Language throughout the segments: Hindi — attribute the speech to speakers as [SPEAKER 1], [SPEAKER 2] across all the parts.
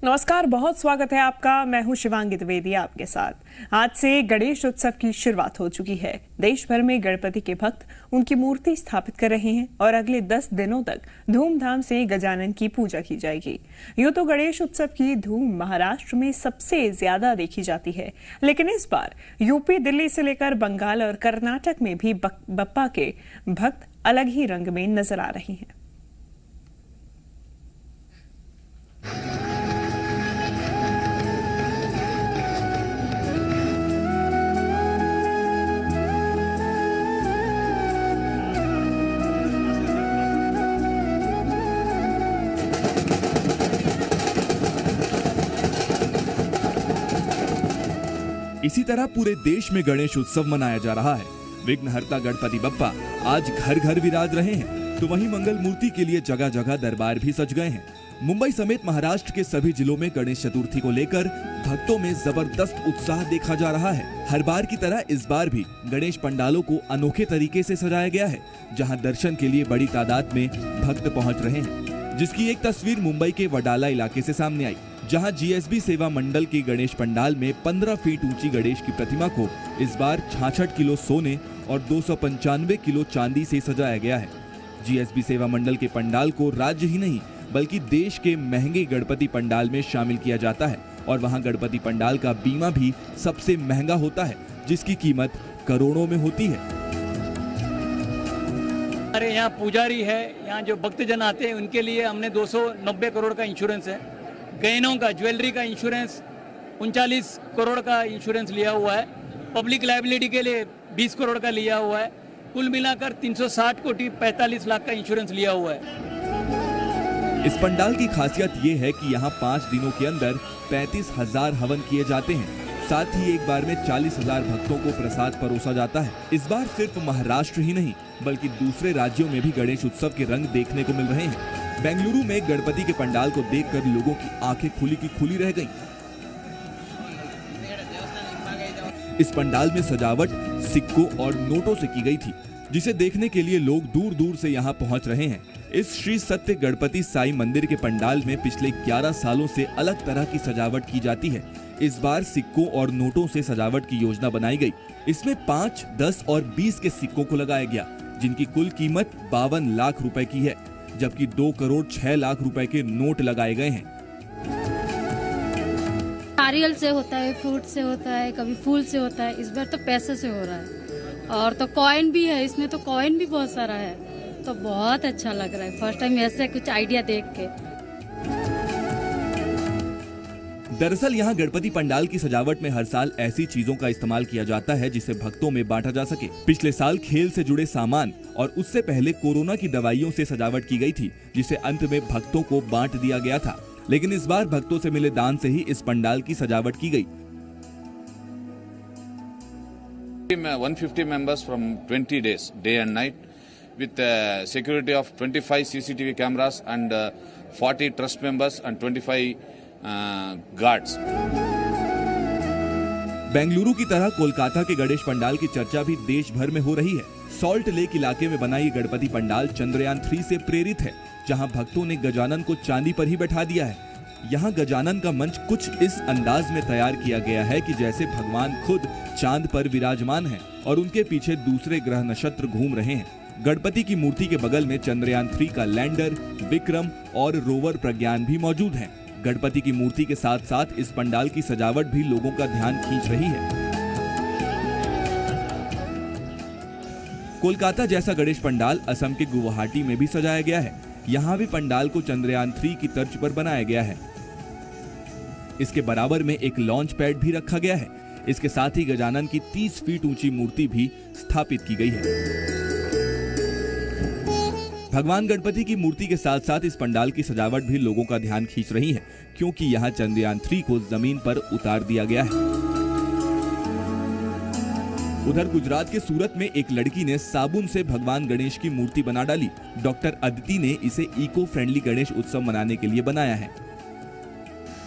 [SPEAKER 1] नमस्कार, बहुत स्वागत है आपका। मैं हूं शिवांगी द्विवेदी आपके साथ। आज से गणेश उत्सव की शुरुआत हो चुकी है। देश भर में गणपति के भक्त उनकी मूर्ति स्थापित कर रहे हैं और अगले 10 दिनों तक धूमधाम से गजानन की पूजा की जाएगी। यूं तो गणेश उत्सव की धूम महाराष्ट्र में सबसे ज्यादा देखी जाती है, लेकिन इस बार यूपी, दिल्ली से लेकर बंगाल और कर्नाटक में भी बप्पा के भक्त अलग ही रंग में नजर आ रहे हैं।
[SPEAKER 2] इसी तरह पूरे देश में गणेश उत्सव मनाया जा रहा है। विघ्नहर्ता गणपति बप्पा आज घर घर विराज रहे हैं, तो वहीं मंगल मूर्ति के लिए जगह जगह दरबार भी सज गए हैं। मुंबई समेत महाराष्ट्र के सभी जिलों में गणेश चतुर्थी को लेकर भक्तों में जबरदस्त उत्साह देखा जा रहा है। हर बार की तरह इस बार भी गणेश पंडालों को अनोखे तरीके से सजाया गया है, जहां दर्शन के लिए बड़ी तादाद में भक्त पहुंच रहे हैं, जिसकी एक तस्वीर मुंबई के वडाला इलाके से सामने आई, जहां जीएसबी सेवा मंडल की गणेश पंडाल में 15 फीट ऊंची गणेश की प्रतिमा को इस बार 66 किलो सोने और 295 किलो चांदी से सजाया गया है। जीएसबी सेवा मंडल के पंडाल को राज्य ही नहीं बल्कि देश के महंगे गणपति पंडाल में शामिल किया जाता है और वहां गणपति पंडाल का बीमा भी सबसे महंगा होता है, जिसकी कीमत करोड़ों में होती है।
[SPEAKER 3] हमारे यहाँ पुजारी है, यहाँ जो भक्तजन आते हैं उनके लिए हमने 290 करोड़ का इंश्योरेंस है। गहनों का, ज्वेलरी का इंश्योरेंस 39 करोड़ का इंश्योरेंस लिया हुआ है। पब्लिक लायबिलिटी के लिए 20 करोड़ का लिया हुआ है। कुल मिलाकर 360 कोटी 45 लाख का इंश्योरेंस लिया हुआ है।
[SPEAKER 2] इस पंडाल की खासियत ये है कि यहाँ 5 दिनों के अंदर 35,000 हवन किए जाते हैं। साथ ही एक बार में 40,000 भक्तों को प्रसाद परोसा जाता है। इस बार सिर्फ महाराष्ट्र ही नहीं बल्कि दूसरे राज्यों में भी गणेश उत्सव के रंग देखने को मिल रहे हैं। बेंगलुरु में गणपति के पंडाल को देखकर लोगों की आंखें खुली की खुली रह गईं। इस पंडाल में सजावट सिक्कों और नोटों से की गई थी, जिसे देखने के लिए लोग दूर दूर से यहाँ पहुँच रहे हैं। इस श्री सत्य गणपति साई मंदिर के पंडाल में पिछले 11 सालों से अलग तरह की सजावट की जाती है। इस बार सिक्कों और नोटों से सजावट की योजना बनाई गई। इसमें 5, 10 और 20 के सिक्कों को लगाया गया, जिनकी कुल कीमत 52 लाख रुपए की है, जबकि 2 करोड़ 6 लाख रुपए के नोट लगाए गए हैं।
[SPEAKER 4] नारियल से होता है, फ्रूट से होता है, कभी फूल से होता है। इस बार तो पैसे से हो रहा है और तो कॉइन भी है, इसमें तो कॉइन भी बहुत सारा है, तो बहुत अच्छा लग रहा है। फर्स्ट टाइम ऐसे कुछ आइडिया देख के।
[SPEAKER 2] दरअसल यहाँ गणपति पंडाल की सजावट में हर साल ऐसी चीजों का इस्तेमाल किया जाता है जिसे भक्तों में बांटा जा सके। पिछले साल खेल से जुड़े सामान और उससे पहले कोरोना की दवाइयों से सजावट की गई थी, जिसे अंत में भक्तों को बांट दिया गया था। लेकिन इस बार भक्तों से मिले दान से ही इस पंडाल की सजावट की गई।
[SPEAKER 5] 150 members from 20 days, day and night, with security of 25 CCTV cameras and 40 trust members and 25 guards.
[SPEAKER 2] Bengaluru की तरह कोलकाता के गणेश पंडाल की चर्चा भी देश भर में हो रही है। सॉल्ट लेक इलाके में बना ये गणपति पंडाल चंद्रयान 3 से प्रेरित है, जहां भक्तों ने गजानन को चांदी पर ही बैठा दिया है। यहाँ गजानन का मंच कुछ इस अंदाज में तैयार किया गया है कि जैसे भगवान खुद चांद पर विराजमान हैं और उनके पीछे दूसरे ग्रह नक्षत्र घूम रहे हैं। गणपति की मूर्ति के बगल में चंद्रयान 3 का लैंडर, विक्रम और रोवर प्रज्ञान भी मौजूद हैं। गणपति की मूर्ति के साथ साथ इस पंडाल की सजावट भी लोगों का ध्यान खींच रही है। कोलकाता जैसा गणेश पंडाल असम के गुवाहाटी में भी सजाया गया है। यहाँ भी पंडाल को चंद्रयान 3 की तर्ज पर बनाया गया है। इसके बराबर में एक लॉन्च पैड भी रखा गया है। इसके साथ ही गजानन की 30 फीट ऊंची मूर्ति भी स्थापित की गई है। भगवान गणपति की मूर्ति के साथ साथ इस पंडाल की सजावट भी लोगों का ध्यान खींच रही है, क्योंकि यहाँ चंद्रयान 3 को जमीन पर उतार दिया गया है। उधर गुजरात के सूरत में एक लड़की ने साबुन से भगवान गणेश की मूर्ति बना डाली। डॉक्टर अदिति ने इसे इको फ्रेंडली गणेश उत्सव मनाने के लिए बनाया है।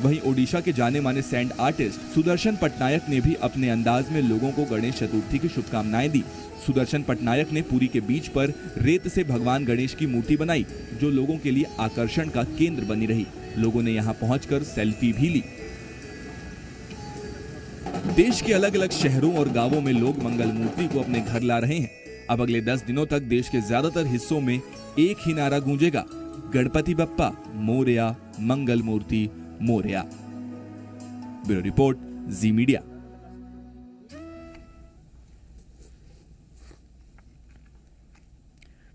[SPEAKER 2] वहीं ओडिशा के जाने माने सैंड आर्टिस्ट सुदर्शन पटनायक ने भी अपने अंदाज में लोगों को गणेश चतुर्थी की शुभकामनाएं दी। सुदर्शन पटनायक ने पुरी के बीच पर रेत से भगवान गणेश की मूर्ति बनाई, जो लोगों के लिए आकर्षण का केंद्र बनी रही। लोगों ने यहां पहुंचकर सेल्फी भी ली। देश के अलग अलग शहरों और गांवों में लोग मंगल मूर्ति को अपने घर ला रहे हैं। अब अगले 10 दिनों तक देश के ज्यादातर हिस्सों में एक ही नारा गूंजेगा, गणपति बप्पा मोरया, मंगल मूर्ति मोरया। ब्यूरो रिपोर्ट, जी मीडिया।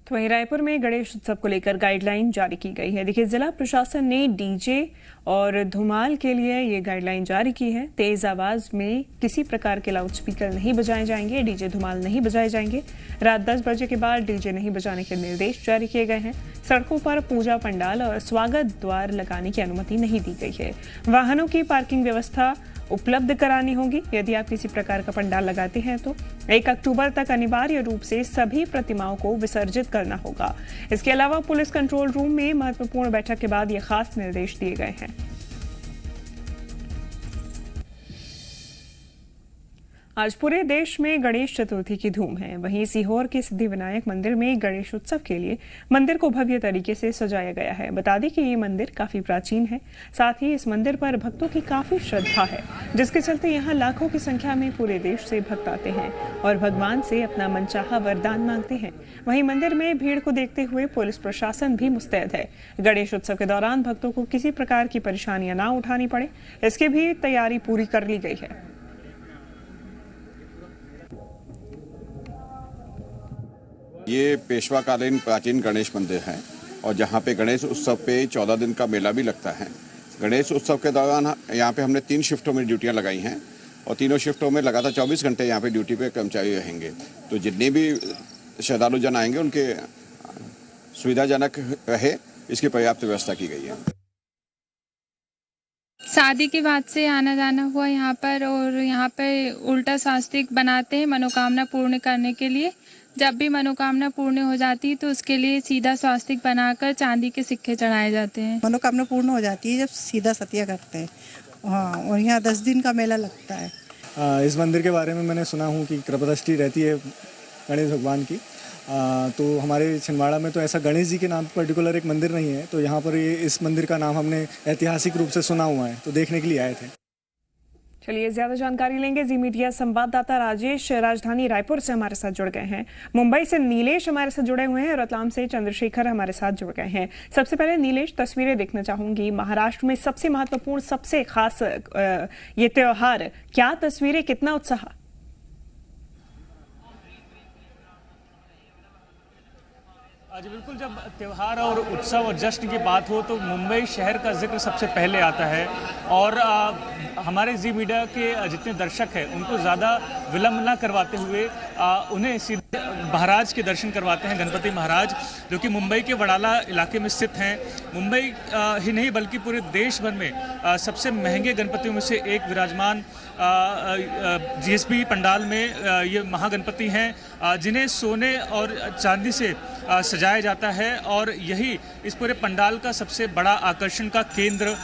[SPEAKER 1] तो वहीं रायपुर में गणेश उत्सव को लेकर गाइडलाइन जारी की गई है। देखिए, जिला प्रशासन ने डीजे और धुमाल के लिए ये गाइडलाइन जारी की है। तेज आवाज में किसी प्रकार के लाउडस्पीकर नहीं बजाए जाएंगे, डीजे धुमाल नहीं बजाए जाएंगे। रात 10 बजे के बाद डीजे नहीं बजाने के निर्देश जारी किए गए हैं। सड़कों पर पूजा पंडाल और स्वागत द्वार लगाने की अनुमति नहीं दी गई है। वाहनों की पार्किंग व्यवस्था उपलब्ध करानी होगी। यदि आप किसी प्रकार का पंडाल लगाते हैं तो 1 अक्टूबर तक अनिवार्य रूप से सभी प्रतिमाओं को विसर्जित करना होगा। इसके अलावा पुलिस कंट्रोल रूम में महत्वपूर्ण बैठक के बाद ये खास निर्देश दिए गए हैं। आज पूरे देश में गणेश चतुर्थी की धूम है। वहीं सीहोर के सिद्धिविनायक मंदिर में गणेश उत्सव के लिए मंदिर को भव्य तरीके से सजाया गया है। बता दें कि ये मंदिर काफी प्राचीन है। साथ ही इस मंदिर पर भक्तों की काफी श्रद्धा है, जिसके चलते यहाँ लाखों की संख्या में पूरे देश से भक्त आते हैं और भगवान से अपना मनचाहा वरदान मांगते हैं। वहीं मंदिर में भीड़ को देखते हुए पुलिस प्रशासन भी मुस्तैद है। गणेश उत्सव के दौरान भक्तों को किसी प्रकार की परेशानियां ना उठानी पड़े, इसकी भी तैयारी पूरी कर ली गई है।
[SPEAKER 6] ये पेशवाकालीन प्राचीन गणेश मंदिर है और जहाँ पे गणेश उत्सव पे 14 दिन का मेला भी लगता है। गणेश उत्सव के दौरान यहाँ पे हमने 3 शिफ्टों में ड्यूटियाँ लगाई हैं और तीनों शिफ्टों में लगातार 24 घंटे यहाँ पे ड्यूटी पे कर्मचारी रहेंगे। तो जितने भी श्रद्धालु जन आएंगे उनके सुविधाजनक रहे, इसकी पर्याप्त व्यवस्था की गई है।
[SPEAKER 7] शादी के बाद से आना जाना हुआ यहाँ पर, और यहाँ पर उल्टा स्वास्तिक बनाते हैं मनोकामना पूर्ण करने के लिए। जब भी मनोकामना पूर्ण हो जाती है तो उसके लिए सीधा स्वास्तिक बनाकर चांदी के सिक्के चढ़ाए जाते हैं।
[SPEAKER 8] मनोकामना पूर्ण हो जाती है जब सीधा सतिया करते हैं। हाँ, और यहाँ 10 दिन का मेला लगता है।
[SPEAKER 9] इस मंदिर के बारे में मैंने सुना हूँ कि कृपादृष्टि रहती है गणेश भगवान की। तो हमारे छिंदवाड़ा में तो ऐसा गणेश जी के नाम पर्टिकुलर एक मंदिर नहीं है, तो यहाँ पर इस मंदिर का नाम हमने ऐतिहासिक रूप से सुना हुआ है, तो देखने के लिए आए थे।
[SPEAKER 1] चलिए ज्यादा जानकारी लेंगे। जी मीडिया संवाददाता राजेश राजधानी रायपुर से हमारे साथ जुड़ गए हैं। मुंबई से नीलेश हमारे साथ जुड़े हुए हैं। रतलाम से चंद्रशेखर हमारे साथ जुड़ गए हैं। सबसे पहले नीलेश, तस्वीरें देखना चाहूंगी। महाराष्ट्र में सबसे महत्वपूर्ण, सबसे खास ये त्योहार, क्या तस्वीरें, कितना उत्साह?
[SPEAKER 3] जी बिल्कुल, जब त्यौहार और उत्सव और जश्न की बात हो तो मुंबई शहर का जिक्र सबसे पहले आता है। और हमारे जी मीडिया के जितने दर्शक हैं उनको ज़्यादा विलंब न करवाते हुए उन्हें सीधे महाराज के दर्शन करवाते हैं। गणपति महाराज जो कि मुंबई के वडाला इलाके में स्थित हैं। मुंबई ही नहीं बल्कि पूरे देश भर में सबसे महंगे गणपतियों में से एक विराजमान जीएसबी पंडाल में ये महागणपति हैं, जिन्हें सोने और चांदी से सजाया जाता है। और यही इस पूरे पंडाल का सबसे बड़ा आकर्षण का केंद्र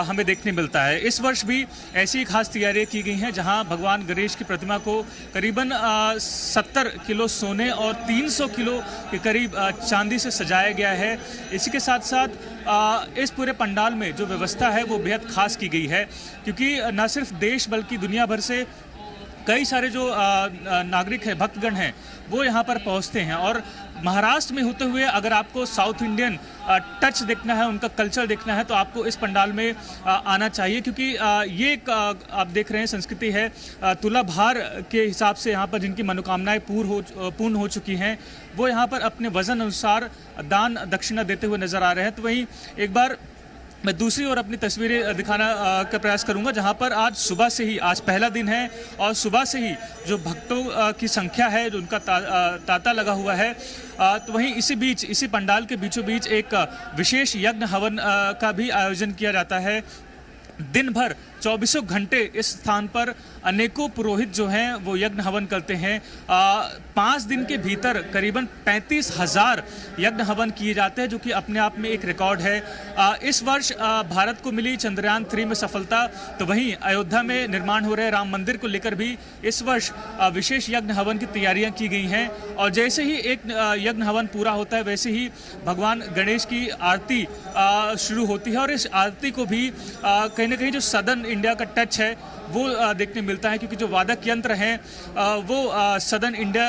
[SPEAKER 3] हमें देखने मिलता है। इस वर्ष भी ऐसी खास तैयारियां की गई हैं, जहां भगवान गणेश की प्रतिमा को करीबन 70 किलो सोने और 300 किलो के करीब चांदी से सजाया गया है। इसी के साथ साथ इस पूरे पंडाल में जो व्यवस्था है वो बेहद खास की गई है, क्योंकि न सिर्फ देश बल्कि दुनिया भर से कई सारे जो नागरिक हैं, भक्तगण हैं, वो यहाँ पर पहुँचते हैं। और महाराष्ट्र में होते हुए अगर आपको साउथ इंडियन टच देखना है, उनका कल्चर देखना है, तो आपको इस पंडाल में आना चाहिए, क्योंकि ये एक आप देख रहे हैं संस्कृति है। तुला भार के हिसाब से यहाँ पर जिनकी मनोकामनाएं पूर्ण हो चुकी हैं, वो यहाँ पर अपने वजन अनुसार दान दक्षिणा देते हुए नजर आ रहे हैं। तो वहीं एक बार मैं दूसरी ओर अपनी तस्वीरें दिखाना का प्रयास करूंगा, जहां पर आज सुबह से ही, आज पहला दिन है और सुबह से ही जो भक्तों की संख्या है, जो उनका तांता लगा हुआ है। तो वहीं इसी पंडाल के बीचों बीच एक विशेष यज्ञ हवन का भी आयोजन किया जाता है।
[SPEAKER 10] दिन भर 24 घंटे इस स्थान पर अनेकों पुरोहित जो हैं वो यज्ञ हवन करते हैं। 5 दिन के भीतर करीबन 35,000 यज्ञ हवन किए जाते हैं, जो कि अपने आप में एक रिकॉर्ड है। इस वर्ष भारत को मिली चंद्रयान 3 में सफलता, तो वहीं अयोध्या में निर्माण हो रहे राम मंदिर को लेकर भी इस वर्ष विशेष यज्ञ हवन की तैयारियां की गई हैं। और जैसे ही एक यज्ञ हवन पूरा होता है वैसे ही भगवान गणेश की आरती शुरू होती है, और इस आरती को भी कहीं ना कहीं जो सदर्न इंडिया का टच है वो देखने मिलता है, क्योंकि जो वादक यंत्र हैं वो सदर्न इंडिया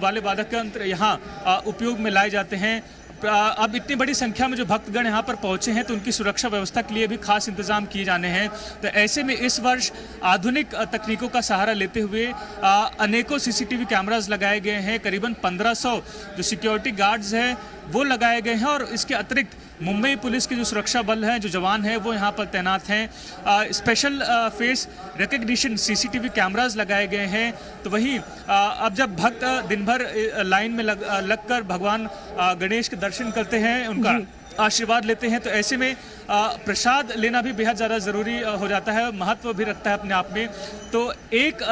[SPEAKER 10] वाले वादक यंत्र यहाँ उपयोग में लाए जाते हैं। अब इतनी बड़ी संख्या में जो भक्तगण यहाँ पर पहुँचे हैं तो उनकी सुरक्षा व्यवस्था के लिए भी खास इंतजाम किए जाने हैं। तो ऐसे में इस वर्ष आधुनिक तकनीकों का सहारा लेते हुए अनेकों सीसीटीवी कैमरास लगाए गए हैं। करीबन 1500 जो सिक्योरिटी गार्ड्स हैं वो लगाए गए हैं, और इसके अतिरिक्त मुंबई पुलिस के जो सुरक्षा बल हैं, जो जवान हैं, वो यहाँ पर तैनात हैं। Special face recognition CCTV cameras लगाए गए हैं। तो वहीं अब जब भक्त दिन भर लाइन में लगकर भगवान गणेश के दर्शन करते हैं, उनका आशीर्वाद लेते हैं, तो ऐसे में प्रसाद लेना भी बेहद ज़्यादा ज़रूरी हो जाता है, महत्व भी रखता है अपने आप में। तो एक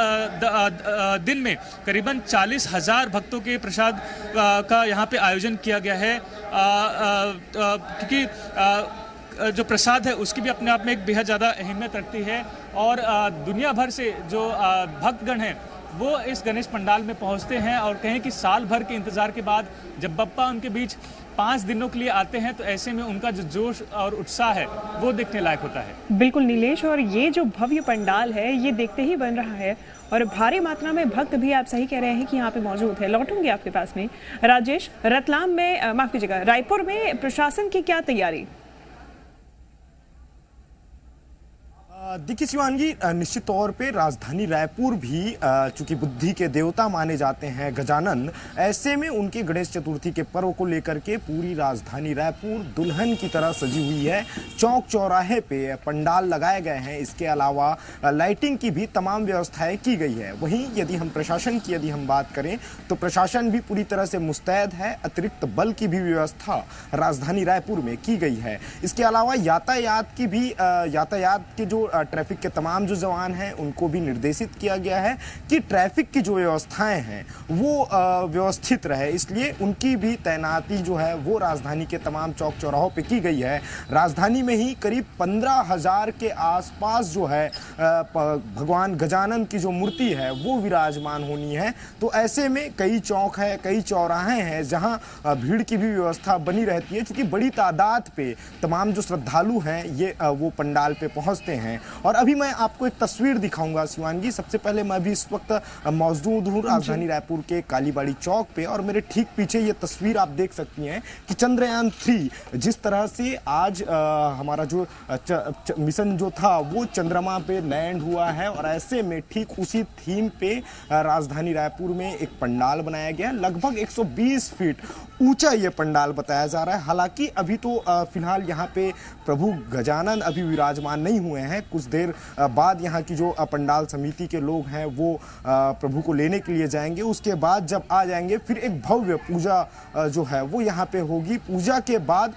[SPEAKER 10] दिन में करीबन 40,000 भक्तों के प्रसाद का यहाँ पे आयोजन किया गया है, क्योंकि जो प्रसाद है उसकी भी अपने आप में एक बेहद ज़्यादा अहमियत रखती है। और दुनिया भर से जो भक्तगण हैं वो इस गणेश पंडाल में पहुंचते हैं, और कहें कि साल भर के इंतजार के बाद जब बप्पा उनके बीच 5 दिनों के लिए आते हैं तो ऐसे में उनका जो जोश और उत्साह है वो देखने लायक होता है।
[SPEAKER 1] बिल्कुल नीलेश, और ये जो भव्य पंडाल है ये देखते ही बन रहा है, और भारी मात्रा में भक्त भी आप सही कह रहे हैं कि यहाँ पे मौजूद है। लौटूंगी आपके पास में। राजेश, रतलाम में माफ कीजिएगा, रायपुर में प्रशासन की क्या तैयारी?
[SPEAKER 11] देखिए शिवांगी, निश्चित तौर पे राजधानी रायपुर भी चूंकि बुद्धि के देवता माने जाते हैं गजानन, ऐसे में उनके गणेश चतुर्थी के पर्व को लेकर के पूरी राजधानी रायपुर दुल्हन की तरह सजी हुई है। चौक चौराहे पे पंडाल लगाए गए हैं, इसके अलावा लाइटिंग की भी तमाम व्यवस्थाएं की गई है। वहीं यदि हम प्रशासन की हम बात करें तो प्रशासन भी पूरी तरह से मुस्तैद है। अतिरिक्त बल की भी व्यवस्था राजधानी रायपुर में की गई है। इसके अलावा यातायात के जो ट्रैफिक के तमाम जो जवान हैं उनको भी निर्देशित किया गया है कि ट्रैफिक की जो व्यवस्थाएं हैं वो व्यवस्थित रहे, इसलिए उनकी भी तैनाती जो है वो राजधानी के तमाम चौक चौराहों पे की गई है। राजधानी में ही करीब 15,000 के आसपास जो है भगवान गजानन की जो मूर्ति है वो विराजमान होनी है। तो ऐसे में कई चौक है, कई चौराहे हैं जहां भीड़ की भी व्यवस्था बनी रहती है, क्योंकि बड़ी तादाद पे तमाम जो श्रद्धालु हैं ये वो पंडाल पे पहुंचते हैं। और अभी मैं आपको एक तस्वीर दिखाऊंगा शिवांगी। सबसे पहले मैं भी इस वक्त मौजूद हूँ राजधानी रायपुर के कालीबाड़ी चौक पे, और मेरे ठीक पीछे ये तस्वीर आप देख सकती हैं कि चंद्रयान 3 जिस तरह से आज हमारा जो मिशन जो था वो चंद्रमा पे लैंड हुआ है, और ऐसे में ठीक उसी थीम पे राजधानी रायपुर में एक पंडाल बनाया गया। लगभग 120 फीट ऊंचा ये पंडाल बताया जा रहा है। हालांकि अभी तो फिलहाल यहाँ पे प्रभु गजानन अभी विराजमान नहीं हुए हैं। कुछ देर बाद यहाँ की जो पंडाल समिति के लोग हैं वो प्रभु को लेने के लिए जाएंगे। उसके बाद जब आ जाएंगे फिर एक भव्य पूजा जो है वो यहाँ पे होगी। पूजा के बाद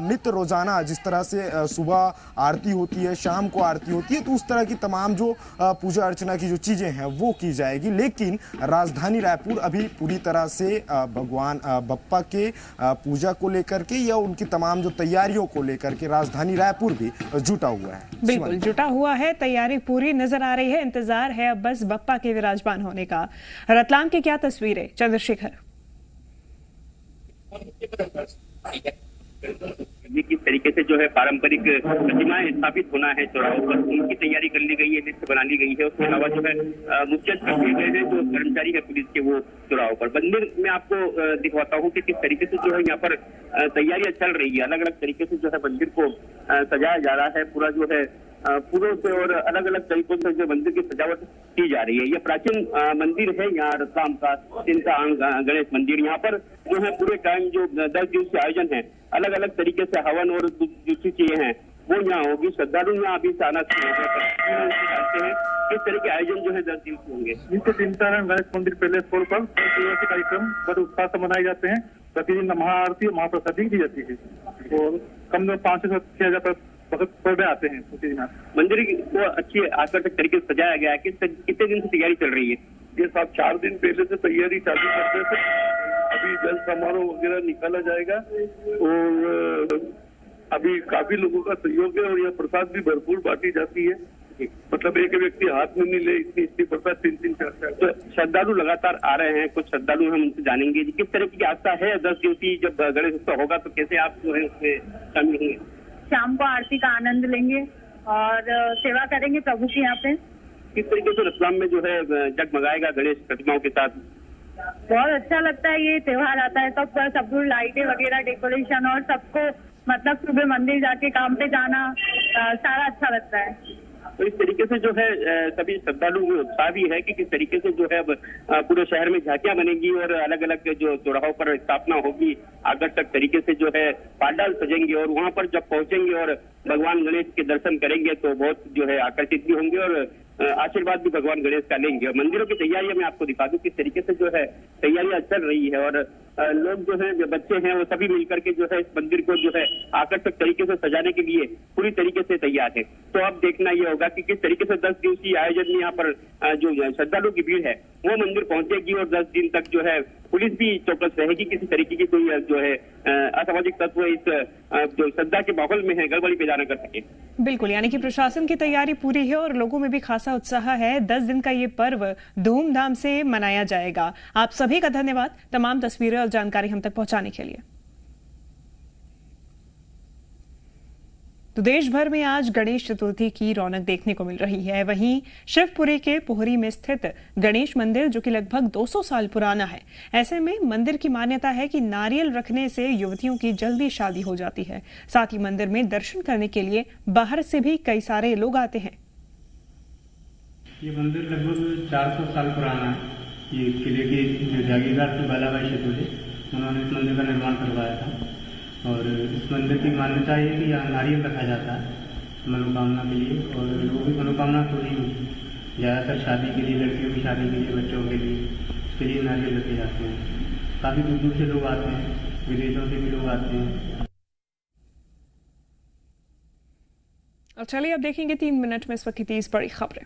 [SPEAKER 11] नित्य रोजाना जिस तरह से सुबह आरती होती है, शाम को आरती होती है, तो उस तरह की तमाम जो पूजा अर्चना की जो चीज़ें हैं वो की जाएगी। लेकिन राजधानी रायपुर अभी पूरी तरह से भगवान बप्पा के पूजा को लेकर के या उनकी तमाम जो तैयारियों को लेकर के राजधानी रायपुर भी जुटा हुआ है।
[SPEAKER 1] बिल्कुल जुटा हुआ है, तैयारी पूरी नजर आ रही है। इंतजार है अब बस बप्पा के विराजमान होने का। रतलाम की क्या तस्वीर है, चंद्रशेखर?
[SPEAKER 12] किस तरीके से जो है पारंपरिक प्रतिमाएं स्थापित होना है चौराहों पर, उनकी तैयारी कर ली गई है, लिस्ट बना ली गई है। उसके अलावा जो है मुख्य किए गए हैं जो कर्मचारी है पुलिस के वो चौराहों पर। मंदिर में आपको दिखवाता हूँ कि किस तरीके से जो है यहाँ पर तैयारियां चल रही है। अलग अलग तरीके से जो है मंदिर को सजाया जा रहा है, पूरा जो है फूलों से और अलग अलग तरीकों से जो मंदिर की सजावट की जा रही है। यह प्राचीन मंदिर है यहाँ रतलाम का चिंता गणेश मंदिर। यहाँ पर जो है पूरे टाइम जो 10 दिवसीय आयोजन है, अलग अलग तरीके से हवन और दूसरी चीजें हैं वो यहाँ होगी। श्रद्धालु यहाँ अभी से आना जानते हैं किस तरह के आयोजन जो है 10 दिवसीय होंगे।
[SPEAKER 13] जिनसे चिंता गणेश मंदिर पहले फ्लोर पर कार्यक्रम बड़े उत्साह से मनाए जाते हैं। प्रतिदिन महाआरती और महाप्रसादी दी जाती है, और कम से कम 5 से 6 हजार भक्त में आते हैं बद्रीनाथ।
[SPEAKER 12] मंदिर को अच्छी आकर्षक तरीके से सजाया गया है। कितने दिन से तैयारी चल रही है?
[SPEAKER 13] ये साहब 4 दिन पहले से तैयारी चालू करते थे। अभी जल समारोह वगैरह निकाला जाएगा और अभी काफी लोगों का सहयोग है और यह प्रसाद भी भरपूर बांटी जाती है। मतलब एक व्यक्ति हाथ में नहीं ले इतनी प्रसाद 3-3 4-4।
[SPEAKER 12] तो श्रद्धालु लगातार आ रहे हैं, कुछ श्रद्धालु हम उनसे जानेंगे किस तरह की आस्था है। 10 दिवसीय जब गणेश उत्सव होगा तो कैसे आप जो है उसमें शामिल होंगे?
[SPEAKER 14] शाम को आरती का आनंद लेंगे और सेवा करेंगे प्रभु की यहाँ पे।
[SPEAKER 12] किस तरीके से रतलाम में जो है जगमगाएगा गणेश प्रतिमाओं के साथ?
[SPEAKER 14] बहुत अच्छा लगता है, ये त्योहार आता है तब सब लोग लाइटें वगैरह डेकोरेशन और सबको मतलब सुबह मंदिर जाके काम पे जाना सारा अच्छा लगता है।
[SPEAKER 12] तो इस तरीके से जो है सभी श्रद्धालु में उत्साह भी है कि किस तरीके से जो है पूरे शहर में झांकियां बनेंगी और अलग अलग जो चौराहों पर स्थापना होगी, आकर्षक तरीके से जो है पंडाल सजेंगे और वहां पर जब पहुंचेंगे और भगवान गणेश के दर्शन करेंगे तो बहुत जो है आकर्षित भी होंगे और आशीर्वाद भी भगवान गणेश का लेंगे। और मंदिरों की तैयारियां मैं आपको दिखा दूं किस तरीके से जो है तैयारियां चल रही है और लोग जो है जो बच्चे हैं वो सभी मिलकर के जो है इस मंदिर को जो है आकर्षक तरीके से सजाने के लिए पूरी तरीके से तैयार है। तो अब देखना ये होगा कि किस तरीके से 10 दिवसीय आयोजन में यहाँ पर जो श्रद्धालु की भीड़ है वो मंदिर पहुंचेगी और 10 दिन तक जो है पुलिस भी चौकस रहेगी, किसी तरीके की कोई जो है असामाजिक तत्व इस जो श्रद्धा के माहौल में है गड़बड़ी पैदा न कर सके।
[SPEAKER 1] बिल्कुल, यानी कि प्रशासन की तैयारी पूरी है और लोगों में भी खासा उत्साह है। 10 दिन का ये पर्व धूमधाम से मनाया जाएगा। आप सभी का धन्यवाद तमाम तस्वीरें और जानकारी हम तक पहुंचाने के लिए। तो देश भर में आज गणेश चतुर्थी की रौनक देखने को मिल रही है। वहीं शिवपुरी के पोहरी में स्थित गणेश मंदिर जो कि लगभग 200 साल पुराना है, ऐसे में मंदिर की मान्यता है कि नारियल रखने से युवतियों की जल्दी शादी हो जाती है। साथ ही मंदिर में दर्शन करने के लिए बाहर से भी कई सारे लोग आते हैं।
[SPEAKER 15] ये मंदिर लगभग 400 साल पुराना है। ये किले के जो जागीरदार थे बालाभाई शितोले, उन्होंने इस मंदिर का निर्माण करवाया था और इस मंदिर की मान्यता है कि यहाँ नारियल रखा जाता है मनोकामना के लिए और लोगों की मनोकामना पूरी होती है। ज़्यादातर शादी के लिए, लड़कियों की शादी के लिए, बच्चों के लिए, इसके लिए नारियल रखे जाते हैं। काफ़ी दूर दूर से लोग आते हैं, विदेशों से भी लोग आते हैं।
[SPEAKER 1] और चलिए अब देखेंगे 3 मिनट में इस वक्त की 30 बड़ी खबरें।